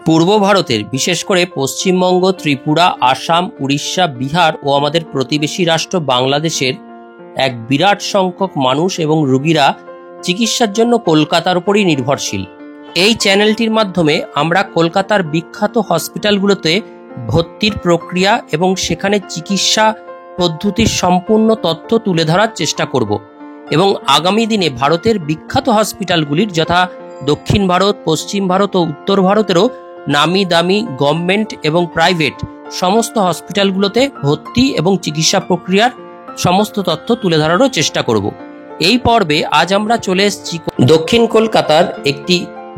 পূর্ব ভারতের বিশেষ করে পশ্চিমবঙ্গ, ত্রিপুরা, আসাম, উড়িষ্যা, বিহার ও আমাদের প্রতিবেশী রাষ্ট্র বাংলাদেশের এক বিরাট সংখ্যক মানুষ এবং রোগীরা চিকিৎসার জন্য কলকাতার উপরই নির্ভরশীল। এই চ্যানেলটির মাধ্যমে আমরা কলকাতার বিখ্যাত হসপিটালগুলোতে ভর্তির প্রক্রিয়া এবং সেখানে চিকিৎসা পদ্ধতির সম্পূর্ণ তথ্য তুলে ধরার চেষ্টা করব এবং আগামী দিনে ভারতের বিখ্যাত হসপিটালগুলির যথা দক্ষিণ ভারত, পশ্চিম ভারত ও উত্তর ভারতেরও নামি দামি গভর্নমেন্ট এবং প্রাইভেট সমস্ত হসপিটালগুলোতে ভর্তি এবং চিকিৎসা প্রক্রিয়ার সমস্ত তথ্য তুলে ধরারও চেষ্টা করব। এই পর্বে আজ আমরা চলে এসেছি দক্ষিণ কলকাতার একটি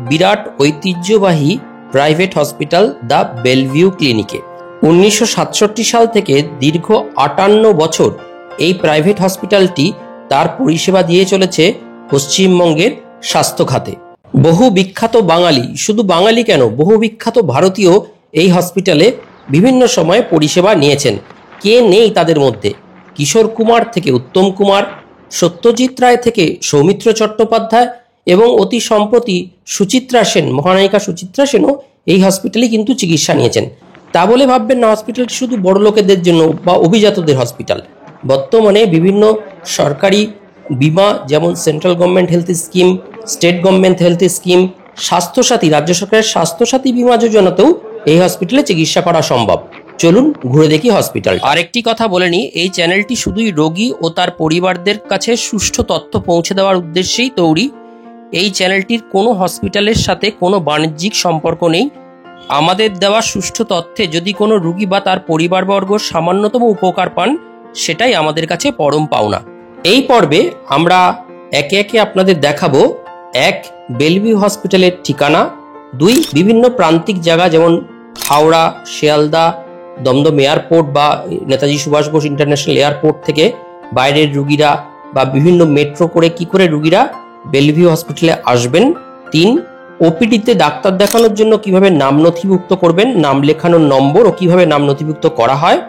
বিরাট ঐতিহ্যবাহী প্রাইভেট হসপিটাল দ্য বেলভিউ ক্লিনিকে। 1967 সাল থেকে দীর্ঘ 58 বছর এই প্রাইভেট হসপিটালটি তার পরিষেবা দিয়ে চলেছে পশ্চিমবঙ্গের স্বাস্থ্য খাতে। বহু বিখ্যাত বাঙালি, শুধু বাঙালি কেন, বহু বিখ্যাত ভারতীয় এই হসপিটালে বিভিন্ন সময়ে পরিষেবা নিয়েছেন। কে নেই তাদের মধ্যে? কিশোর কুমার থেকে উত্তম কুমার, সত্যজিৎ রায় থেকে সৌমিত্র চট্টোপাধ্যায় এবং অতি সম্প্রতি সুচিত্রা সেন, মহানায়িকা সুচিত্রা সেনও এই হসপিটালে কিন্তু চিকিৎসা নিয়েছেন। তা বলে ভাববেন না হসপিটালটি শুধু বড় লোকেদের জন্য বা অভিজাতদের হসপিটাল। বর্তমানে বিভিন্ন সরকারি বিমা, যেমন central government health scheme, state government health scheme, Swasthyasathi, রাজ্য সরকারের স্বাস্থ্যসাথী বিমা যোজনাতেও এই হসপিটালে চিকিৎসা করা সম্ভব। চলুন ঘুরে দেখি হসপিটাল। আরেকটি কথা বলে নিই, এই চ্যানেলটি শুধুই রোগী ও তার পরিবারদের কাছে সুষ্ঠু তথ্য পৌঁছে দেওয়ার উদ্দেশ্যেই তৈরি। এই চ্যানেলটির কোনো হসপিটালের সাথে কোনো বাণিজ্যিক সম্পর্ক নেই। আমাদের দেওয়া সুষ্ঠু তথ্যে যদি কোনো রোগী বা তার পরিবারবর্গ সামান্যতম উপকার পান, সেটাই আমাদের কাছে পরম পাওনা। এই পর্বে আমরা একে একে আপনাদের দেখাবো 1. বেলভিউ হসপিটালের ঠিকানা, 2. বিভিন্ন প্রান্তিক জায়গা যেমন হাওড়া, শিয়ালদা, দমদম এয়ারপোর্ট বা নেতাজি সুভাষ বোস ইন্টারন্যাশনাল এয়ারপোর্ট থেকে বাইরের রুগীরা বা বিভিন্ন মেট্রো করে কি করে রুগীরা বেলভিউ হসপিটালে আসবেন। 3. ওপিডিতে ডাক্তার দেখানোর জন্য কিভাবে নাম নথিভুক্ত করবেন, নাম লেখানোর নম্বর ও কিভাবে নাম নথিভুক্ত করা হয়।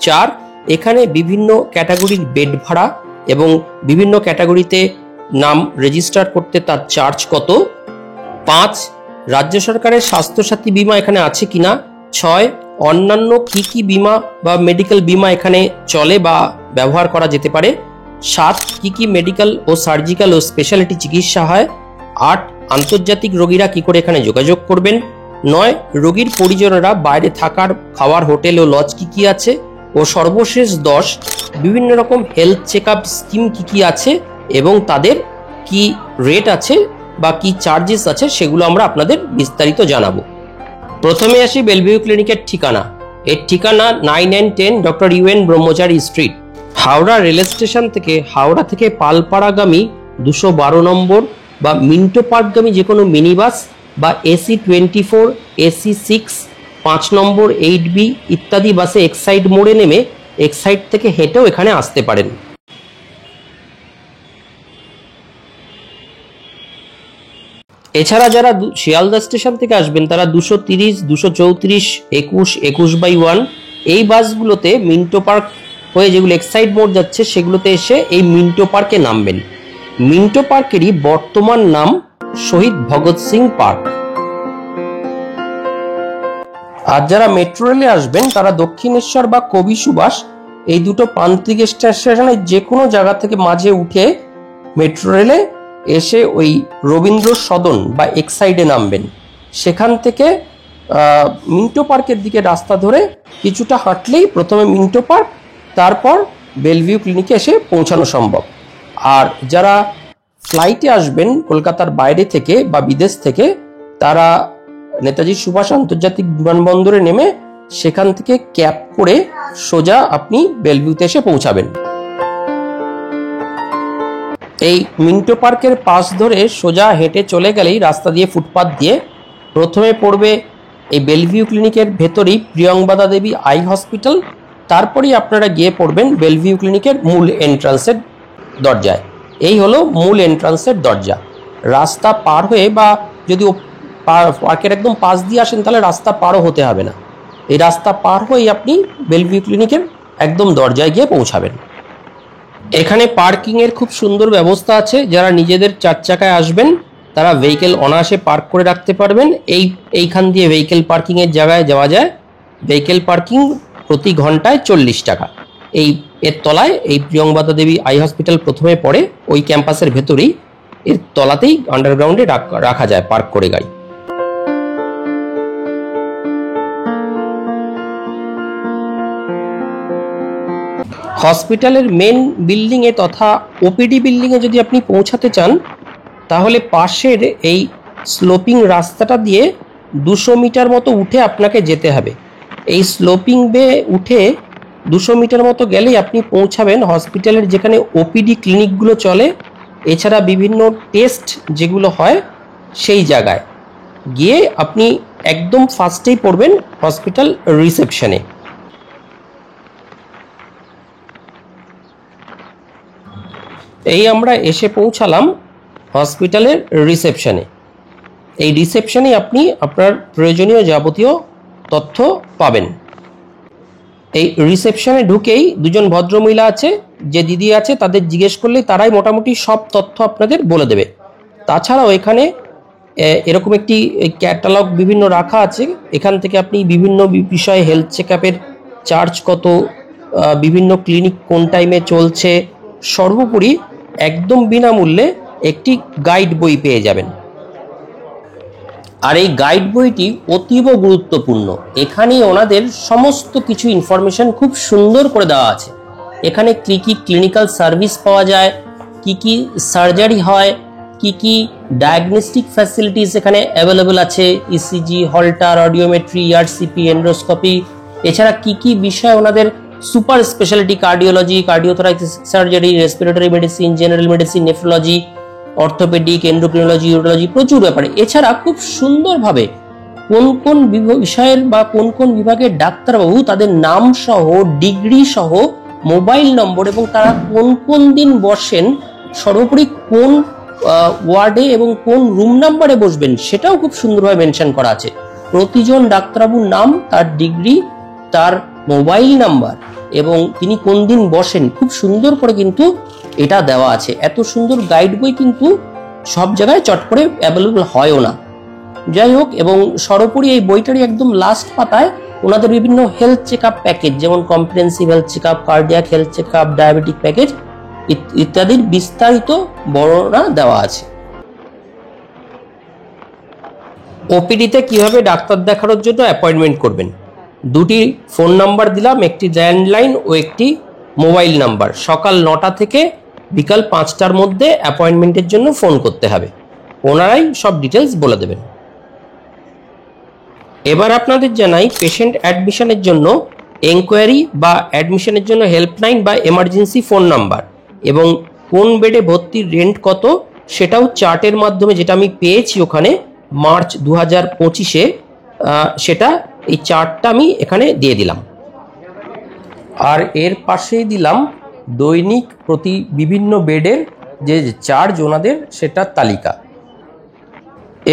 4. এখানে বিভিন্ন ক্যাটাগরির বেড ভাড়া এবং বিভিন্ন ক্যাটাগরিতে নাম রেজিস্টার করতে তার চার্জ কত। 5. রাজ্য সরকারের স্বাস্থ্যসাথী বিমা এখানে আছে কিনা। 6. অন্যান্য কি কি বিমা বা মেডিকেল বিমা এখানে চলে বা ব্যবহার করা যেতে পারে। 7. কি কি মেডিকেল ও সার্জিক্যাল ও স্পেশালিটি চিকিৎসা হয়। 8. আন্তর্জাতিক রোগীরা কি করে এখানে যোগাযোগ করবেন। 9. রোগীর পরিজনেরা বাইরে থাকার, খাওয়ার, হোটেল ও লজ কি কি আছে। ও সর্বশেষ 10. বিভিন্ন রকম হেলথ চেক আপ স্কিম কি কি আছে এবং তাদের কি রেট আছে বা কি চার্জেস আছে সেগুলো আমরা আপনাদের বিস্তারিত জানাবো। প্রথমে আসি বেলভিউ ক্লিনিকের ঠিকানা। এর ঠিকানা 9 and 10 doctor UN Brahmachari street, Howrah rail station থেকে হাওড়া থেকে পালপাড়াগামী 212 নম্বর বা মিন্টো পার্কগামী যে কোনো মিনি বাস বা AC 24, AC 6, 5 নম্বর, 8B ইত্যাদি বাসে এক্সাইড মোড়ে নেমে এক্সাইড থেকে হেঁটেও এখানে আসতে পারেন। এছাড়া যারা শিয়ালদা স্টেশন থেকে আসবেন তারা 230, 234, 21, 21/1 এই বাসগুলোতে মিন্টো পার্ক হয়ে যেগুলো এক্সাইড মোড় যাচ্ছে সেগুলোতে এসে এই মিন্টো পার্কে নামবেন। মিন্টো পার্কেরই বর্তমান নাম শহীদ ভগৎ সিং পার্ক। আর যারা মেট্রো রেলে আসবেন তারা দক্ষিণেশ্বর বা কবি সুভাষ এই দুটো প্রান্তিক স্টেশনে যে কোনো জায়গা থেকে মাঝে উঠে মেট্রো রেলে এসে ওই রবীন্দ্র সদন বা এক্সাইডে নামবেন। সেখান থেকে মিন্টো পার্কের দিকে রাস্তা ধরে কিছুটা হাঁটলেই প্রথমে মিন্টো পার্ক, তারপর বেলভিউ ক্লিনিকে এসে পৌঁছানো সম্ভব। আর যারা ফ্লাইটে আসবেন কলকাতার বাইরে থেকে বা বিদেশ থেকে, তারা নেতাজি সুভাষ আন্তর্জাতিক বিমানবন্দরে নেমে সেখান থেকে ক্যাব করে সোজা আপনি বেলভিউতে এসে পৌঁছাবেন। এই মিন্টো পার্কের পাশ ধরে সোজা হেঁটে চলে গেলেই রাস্তা দিয়ে, ফুটপাথ দিয়ে প্রথমে পড়বে এই বেলভিউ ক্লিনিকের ভেতরেই প্রিয়ংবদা দেবী আই হসপিটাল। তারপরেই আপনারা গিয়ে পড়বেন বেলভিউ ক্লিনিকের মূল এন্ট্রান্সের দরজায়। এই হলো মূল এন্ট্রান্সের দরজা। রাস্তা পার হয়ে বা যদি পার্কের একদম পাশ দিয়ে আসেন তাহলে রাস্তা পারও হতে হবে না। এই রাস্তা পার হয়েই আপনি বেলভিউ ক্লিনিকের একদম দরজায় গিয়ে পৌঁছাবেন। এখানে পার্কিংয়ের খুব সুন্দর ব্যবস্থা আছে। যারা নিজেদের 4 চাকায় আসবেন তারা ভেহিকেল অনায়াসে পার্ক করে রাখতে পারবেন। এইখান দিয়ে ভেহিকেল পার্কিংয়ের জায়গায় যাওয়া যায়। ভেহিকেল পার্কিং প্রতি ঘন্টায় 40 টাকা। এর তলায় এই প্রিয়ংবদা দেবী আই হসপিটাল প্রথমে পড়ে, ওই ক্যাম্পাসের ভেতরেই এর তলাতেই আন্ডারগ্রাউন্ডে রাখা যায় পার্ক করে গাড়ি। হসপিটালের মেন বিল্ডিংয়ে তথা ওপিডি বিল্ডিংয়ে যদি আপনি পৌঁছাতে চান, তাহলে পাশের এই স্লোপিং রাস্তাটা দিয়ে 200 মিটার মতো উঠে আপনাকে যেতে হবে। এই স্লোপিং বে উঠে 200 মিটার মতো গেলেই আপনি পৌঁছাবেন হসপিটালের যেখানে ওপিডি ক্লিনিকগুলো চলে, এছাড়া বিভিন্ন টেস্ট যেগুলো হয় সেই জায়গায় গিয়ে আপনি একদম ফার্স্টেই পড়বেন হসপিটাল রিসেপশনে। এই আমরা এসে পৌঁছালাম হসপিটালের রিসেপশনে। এই রিসেপশনে আপনি আপনার প্রয়োজনীয় যাবতীয় তথ্য পাবেন। এই রিসেপশনে ঢুকেই দুজন ভদ্রমহিলা আছে, যে দিদি আছে তাদের জিজ্ঞেস করলে তারাই মোটামুটি সব তথ্য আপনাদের বলে দেবে। তাছাড়াও এখানে এরকম একটি ক্যাটালগ বিভিন্ন রাখা আছে, এখান থেকে আপনি বিভিন্ন বিষয়ে হেলথ চেক আপের চার্জ কত, বিভিন্ন ক্লিনিক কোন টাইমে চলছে, সর্বোপরি একদম বিনামূল্যে একটি গাইড বই পেয়ে যাবেন। আর এই গাইড বইটি অতীব গুরুত্বপূর্ণ। এখানেই ওনাদের সমস্ত কিছু ইনফরমেশন খুব সুন্দর করে দেওয়া আছে। এখানে কি কি ক্লিনিক্যাল সার্ভিস পাওয়া যায়, কি কি সার্জারি হয়, কি কি ডায়াগনস্টিক ফ্যাসিলিটিস এখানে অ্যাভেলেবল আছে, ECG, Holter, audiometry, RCP, endoscopy, এছাড়া কি কি বিষয় ওনাদের super speciality, cardiology, cardiothoracic surgery, respiratory medicine, general medicine, nephrology, orthopaedic, endocrinology, urology, প্রচুর ব্যাপারে। এছাড়া খুব সুন্দরভাবে কোন কোন বিষয়ের বা কোন কোন বিভাগের ডাক্তারবাবু তাদের নাম সহ, ডিগ্রি সহ, মোবাইল নম্বর এবং তারা কোন কোন দিন বসেন, সর্বোপরি কোন ওয়ার্ডে এবং কোন রুম নাম্বারে বসবেন সেটাও খুব সুন্দরভাবে মেনশন করা আছে। প্রতিজন ডাক্তারবাবুর নাম, তার ডিগ্রি, তার মোবাইল নাম্বার এবং তিনি কোন দিন বসেন খুব সুন্দর করে কিন্তু এটা দেওয়া আছে। এত সুন্দর গাইড বই কিন্তু সব জায়গায় চট করে অ্যাভেলেবল হয়ও না। যাই হোক, এবং সর্বোপরি এই বইটারই একদম লাস্ট পাতায় ওনাদের বিভিন্ন হেলথ চেক আপ প্যাকেজ, যেমন comprehensive health check up, cardiac health check up, diabetic package ইত্যাদির বিস্তারিত বর্ণনা দেওয়া আছে। ওপিডিতে কিভাবে ডাক্তার দেখানোর জন্য অ্যাপয়েন্টমেন্ট করবেন, দুটি ফোন নাম্বার দিলাম, একটি ল্যান্ডলাইন ও একটি মোবাইল নাম্বার। সকাল 9টা থেকে বিকাল 5টার মধ্যে অ্যাপয়েন্টমেন্টের জন্য ফোন করতে হবে, ওনারাই সব ডিটেলস বলে দেবেন। এবার আপনাদের জানাই পেশেন্ট অ্যাডমিশনের জন্য এনকোয়ারি বা অ্যাডমিশনের জন্য হেল্পলাইন বা এমার্জেন্সি ফোন নাম্বার এবং কোন বেডে ভর্তির রেন্ট কত সেটাও চার্টের মাধ্যমে, যেটা আমি পেয়েছি ওখানে মার্চ 2025-এ, সেটা এই চার্টটা আমি এখানে দিয়ে দিলাম। আর এর পাশেই দিলাম দৈনিক প্রতি বিভিন্ন বেডের যে চার্জ ওনাদের সেটার তালিকা।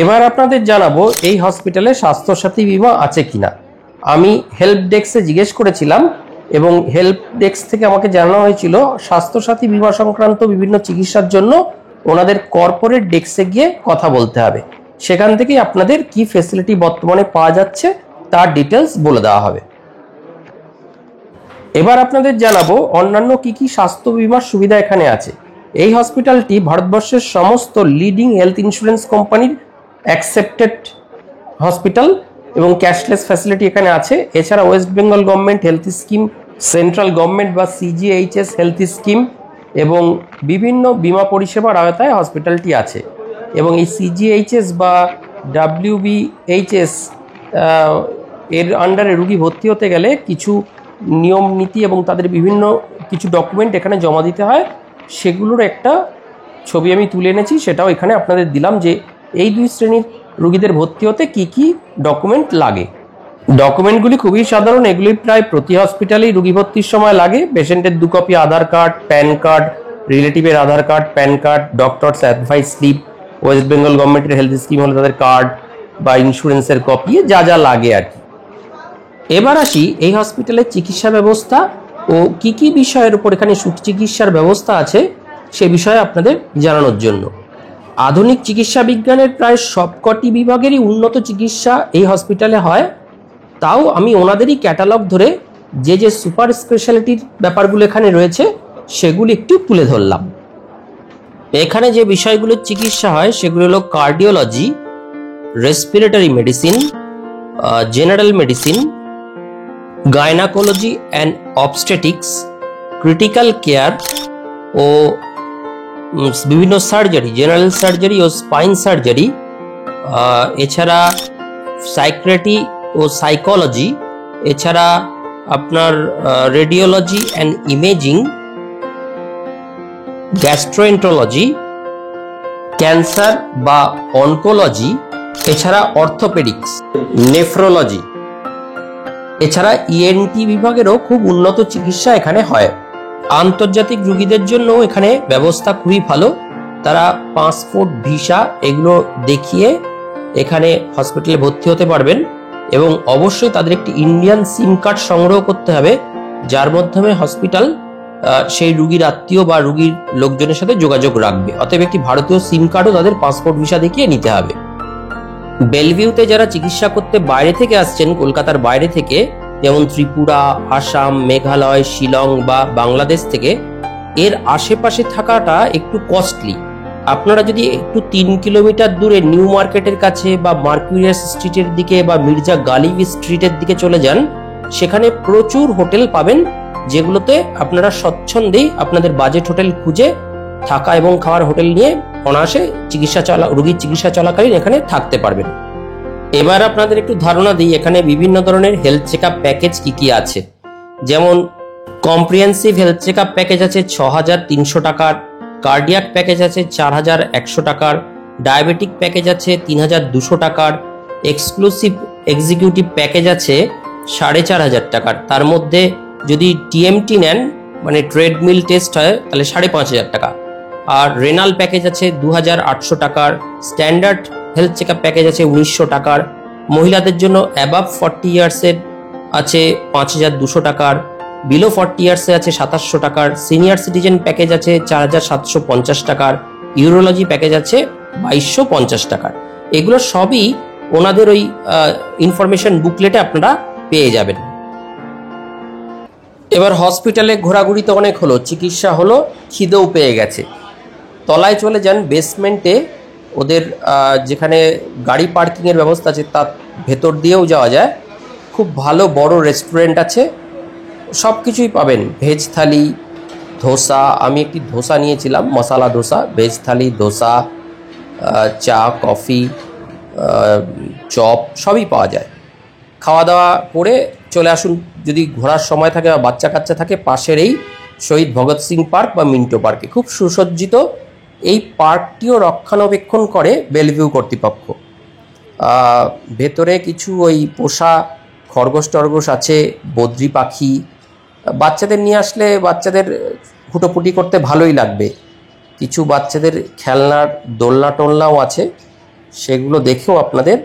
এবার আপনাদের জানাবো এই হসপিটালে স্বাস্থ্যসাথী বীমা আছে কিনা। আমি হেল্প ডেস্কে জিজ্ঞেস করেছিলাম এবং হেল্প ডেস্ক থেকে আমাকে জানানো হয়েছিল স্বাস্থ্যসাথী বীমা সংক্রান্ত বিভিন্ন চিকিৎসার জন্য ওনাদের কর্পোরেট ডেস্কে গিয়ে কথা বলতে হবে, সেখান থেকেই আপনাদের কি ফেসিলিটি বর্তমানে পাওয়া যাচ্ছে তার ডিটেলস বলে দেওয়া হবে। এবার আপনাদের জানাবো অন্যান্য কি কি স্বাস্থ্য বীমার সুবিধা এখানে আছে। এই হসপিটালটি ভারতবর্ষের সমস্ত লিডিং হেলথ ইন্স্যুরেন্স কোম্পানির অ্যাকসেপ্টেড হসপিটাল এবং ক্যাশলেস ফ্যাসিলিটি এখানে আছে। এছাড়া West Bengal government health scheme, central government বা CGHS হেলথ স্কিম এবং বিভিন্ন বিমা পরিষেবার আওতায় হসপিটালটি আছে। এবং এই CGHS বা WBHS এর আন্ডারে রুগী ভর্তি হতে গেলে কিছু নিয়ম নীতি এবং তাদের বিভিন্ন কিছু ডকুমেন্ট এখানে জমা দিতে হয়, সেগুলোর একটা ছবি আমি তুলে এনেছি, সেটাও এখানে আপনাদের দিলাম যে এই দুই শ্রেণীর রুগীদের ভর্তি হতে কি কি ডকুমেন্ট লাগে। ডকুমেন্টগুলি খুবই সাধারণ, এগুলি প্রায় প্রতি হসপিটালেই রুগী ভর্তির সময় লাগে। পেশেন্টের 2 copy Aadhaar card, PAN card, রিলেটিভের Aadhaar card, PAN card, doctors advice slip, West Bengal গভর্নমেন্টের হেলথ স্কিম হলে তাদের কার্ড বা ইন্স্যুরেন্সের কপি, যা যা লাগে আর কি। এবার আসি এই হসপিটালের চিকিৎসা ব্যবস্থা ও কি কি বিষয়ের উপর এখানে সুচিকিৎসার ব্যবস্থা আছে সে বিষয়ে আপনাদের জানানোর জন্য। আধুনিক চিকিৎসা বিজ্ঞানের প্রায় সবকটি বিভাগেরই উন্নত চিকিৎসা এই হসপিটালে হয়। তাও আমি ওনাদেরই ক্যাটালগ ধরে যে যে সুপার স্পেশালিটির ব্যাপারগুলো এখানে রয়েছে সেগুলো একটু তুলে ধরলাম। এখানে যে বিষয়গুলোর চিকিৎসা হয় সেগুলো হলো cardiology, respiratory medicine, general medicine, gynaecology and obstetrics, critical care ও বিভিন্ন সার্জারি, জেনারেল সার্জারি ও স্পাইন সার্জারি, এছাড়া সাইকিয়াট্রি ও সাইকোলজি, এছাড়া আপনার radiology and imaging, gastroenterology, cancer বা অনকোলজি, এছাড়া অর্থোপেডিক্স, নেফ্রোলজি, এছাড়া ইএনটি বিভাগেরও খুব উন্নত চিকিৎসা এখানে হয়। আন্তর্জাতিক রোগীদের জন্য এখানে ব্যবস্থা খুবই ভালো। তারা পাসপোর্ট, ভিসা এগুলো দেখিয়ে এখানে হসপিটালে ভর্তি হতে পারবেন এবং অবশ্যই তাদের একটি ইন্ডিয়ান সিম কার্ড সংগ্রহ করতে হবে, যার মাধ্যমে হসপিটাল সেই রোগীর আত্মীয় বা রোগীর লোকজনের সাথে যোগাযোগ রাখবে। অতএব একটি ভারতীয় সিম কার্ডও তাদের পাসপোর্ট, ভিসা দেখিয়ে নিতে হবে। বেলভিউতে যারা চিকিৎসা করতে বাইরে থেকে আসছেন, কলকাতার বাইরে থেকে, যেমন ত্রিপুরা, আসাম, মেঘালয়, শিলং বা বাংলাদেশ থেকে, এর আশেপাশে থাকাটা একটু কস্টলি। আপনারা যদি একটু 3 কিলোমিটার দূরে নিউ মার্কেটের কাছে বা মার্কুরিয়াস স্ট্রিটের দিকে বা মির্জা গালিব স্ট্রিটের দিকে চলে যান, সেখানে প্রচুর হোটেল পাবেন, যেগুলোতে আপনারা স্বচ্ছন্দেই আপনাদের বাজেট হোটেল খুঁজে থাকা এবং খাওয়ার হোটেল নিয়ে অনায়াসে রোগীর চিকিৎসা চলাকালীন এখানে থাকতে পারবেন। এবার আপনাদের একটু ধারণা দিই এখানে বিভিন্ন ধরনের হেলথ চেকআপ প্যাকেজ কি কি আছে। যেমন কম্প্রিহেন্সিভ হেলথ চেকআপ প্যাকেজ আছে 6,300 টাকার, কার্ডিয়াক প্যাকেজ আছে 4,100 টাকার, ডায়াবেটিক প্যাকেজ আছে 3,200 টাকার, এক্সক্লুসিভ এক্সিকিউটিভ প্যাকেজ আছে 4,500 টাকার। তার মধ্যে যদি টিএমটি নেন, মানে ট্রেডমিল টেস্ট হয়, তাহলে 5,500 টাকা। আর রেনাল প্যাকেজ আছে 2,800 টাকার, স্ট্যান্ডার্ড হেলথ চেকআপ প্যাকেজ আছে 1,900 টাকার, মহিলাদের জন্য অ্যাবাভ 40 ইয়ার্সের আছে 5,200 টাকার, বিলো 40 ইয়ার্সে আছে 2,700 টাকার, সিনিয়র সিটিজেন প্যাকেজ আছে 4,750 টাকার, ইউরোলজি প্যাকেজ আছে 2,250 টাকার। এগুলো সবই ওনাদের ওই ইনফরমেশন বুকলেটে আপনারা পেয়ে যাবেন। এবার হসপিটালে ঘোরাঘুরি তো অনেক হলো, চিকিৎসা হলো, খিদেও পেয়ে গেছে। তলায় চলে যান বেসমেন্টে, ওদের যেখানে গাড়ি পার্কিংয়ের ব্যবস্থা আছে তার ভেতর দিয়েও যাওয়া যায়। খুব ভালো বড় রেস্টুরেন্ট আছে, সব কিছুই পাবেন। ভেজ থালি, ধোসা, আমি একটি ধোসা নিয়েছিলাম, মশালা ধোসা, ভেজ থালি, ধোসা, চা, কফি, চপ সবই পাওয়া যায়। খাওয়া দাওয়া করে চলে আসুন, যদি ঘোরার সময় থাকে বা বাচ্চা কাচ্চা থাকে, পাশের এই শহীদ ভগৎ সিং পার্ক বা মিন্টো পার্কে খুব সুসজ্জিত এই পার্কটিও রক্ষণাবেক্ষণ করে বেলভিউ কর্তৃপক্ষ। ভেতরে কিছু ওই পোষা খরগোশ টরগোশ আছে, বদ্রি পাখি, বাচ্চাদের নিয়ে আসলে বাচ্চাদের হুটোপুটি করতে ভালোই লাগবে। কিছু বাচ্চাদের খেলনার দোলনা টোলনাও আছে, সেগুলো দেখেও আপনাদের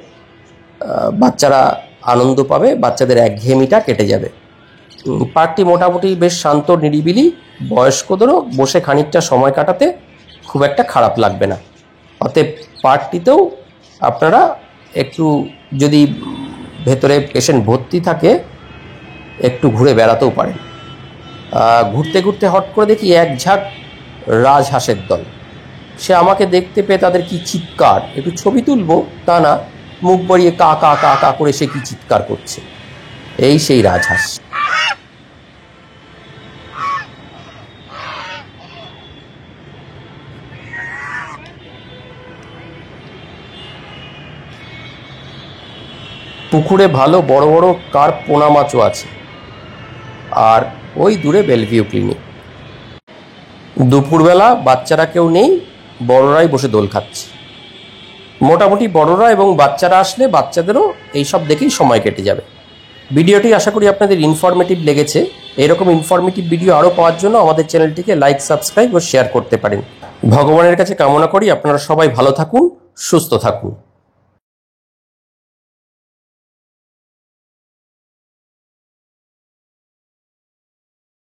বাচ্চারা আনন্দ পাবে, বাচ্চাদের একঘেয়েমিটা কেটে যাবে। পার্কটি মোটামুটি বেশ শান্ত নিরিবিলি, বয়স্কদেরও বসে খানিকটা সময় কাটাতে খুব একটা খারাপ লাগবে না। অতএব পার্কটিতেও আপনারা একটু, যদি ভেতরে পেশেন্ট ভর্তি থাকে, একটু ঘুরে বেড়াতেও পারেন। ঘুরতে ঘুরতে হট করে দেখি এক ঝাঁক রাজহাঁসের দল। সে আমাকে দেখতে পেয়ে তাদের কি চিৎকার, একটু ছবি তুলবো তা না, মুখ বাড়িয়ে কা কা কা কা করে সে কি চিৎকার করছে, এই সেই রাজহাঁস। পুকুরে ভালো বড় বড় কার্প, পোনা মাছও আছে। আর ওই দূরে বেলভিউ ক্লিনিক। দুপুরবেলা বাচ্চারা কেউ নেই, বড়রাই বসে দোল খাচ্ছে। মোটামুটি বড়রা এবং বাচ্চারা আসলে বাচ্চাদেরও এইসব দেখেই সময় কেটে যাবে। ভিডিওটি আশা করি আপনাদের ইনফরমেটিভ লেগেছে। এরকম ইনফরমেটিভ ভিডিও আরও পাওয়ার জন্য আমাদের চ্যানেলটিকে লাইক, সাবস্ক্রাইব ও শেয়ার করতে পারেন। ভগবানের কাছে কামনা করি আপনারা সবাই ভালো থাকুন, সুস্থ থাকুন।